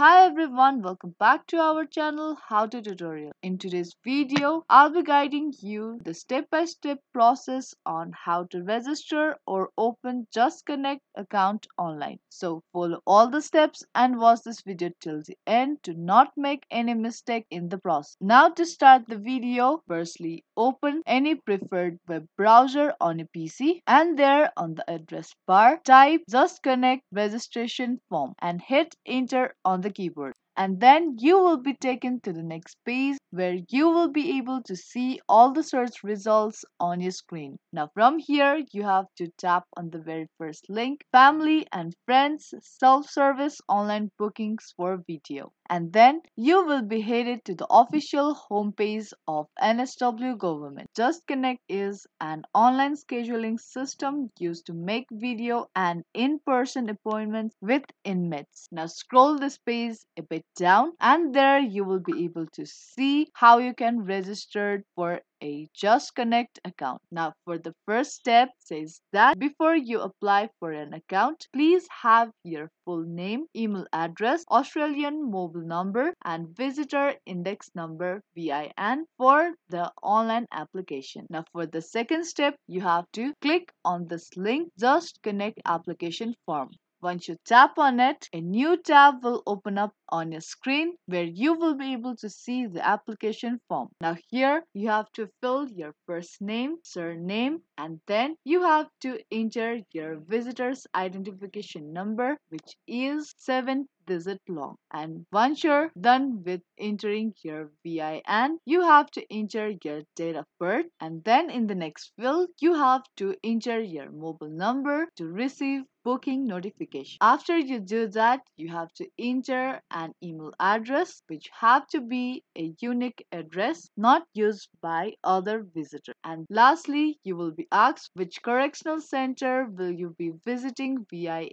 Hi everyone, welcome back to our channel How to Tutorial. In today's video, I'll be guiding you the step-by-step process on how to register or open Just Connect account online. So follow all the steps and watch this video till the end to not make any mistake in the process. Now to start the video, firstly open any preferred web browser on a PC and there on the address bar type Just Connect registration form and hit enter on the keyboard, and then you will be taken to the next page where you will be able to see all the search results on your screen. Now from here you have to tap on the very first link, family and friends self-service online bookings for video, and then you will be headed to the official homepage of NSW government. Just Connect is an online scheduling system used to make video and in-person appointments with inmates. Now scroll this page a bit down and there you will be able to see how you can register for a Just Connect account. Now for the first step says that before you apply for an account, please have your full name, email address, Australian mobile number and visitor index number VIN for the online application. Now for the second step, you have to click on this link Just Connect application form. Once you tap on it, a new tab will open up on your screen where you will be able to see the application form. Now here you have to fill your first name, surname, and then you have to enter your visitor's identification number, which is 7-digit long. And once you're done with entering your VIN, you have to enter your date of birth, and then in the next field you have to enter your mobile number to receive booking notification. After you do that, you have to enter an email address which have to be a unique address not used by other visitors. And lastly, you will be asked which correctional center will you be visiting via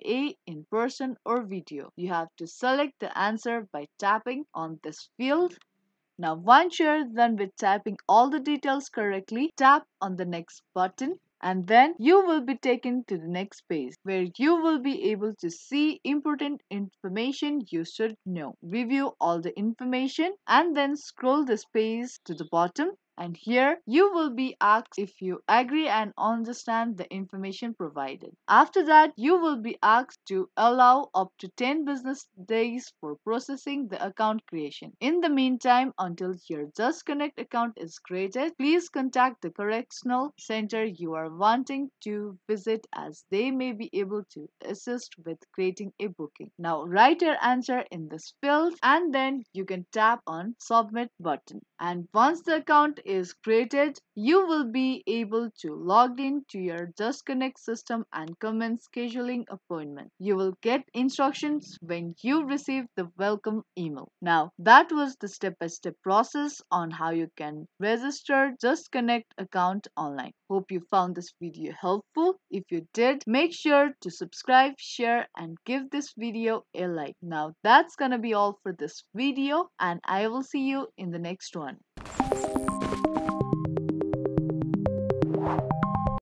in person or video. You have to select the answer by tapping on this field. Now once you're done with typing all the details correctly, tap on the next button and then you will be taken to the next page where you will be able to see important information you should know. Review all the information and then scroll this page to the bottom, and here you will be asked if you agree and understand the information provided. After that, you will be asked to allow up to 10 business days for processing the account creation. In the meantime, until your Just Connect account is created, please contact the correctional center you are wanting to visit as they may be able to assist with creating a booking. Now write your answer in this field and then you can tap on submit button. And once the account is created, you will be able to log in to your Just Connect system and commence scheduling appointment. You will get instructions when you receive the welcome email. Now that was the step-by-step process on how you can register Just Connect account online. Hope you found this video helpful. If you did, make sure to subscribe, share and give this video a like. Now that's gonna be all for this video and I will see you in the next one.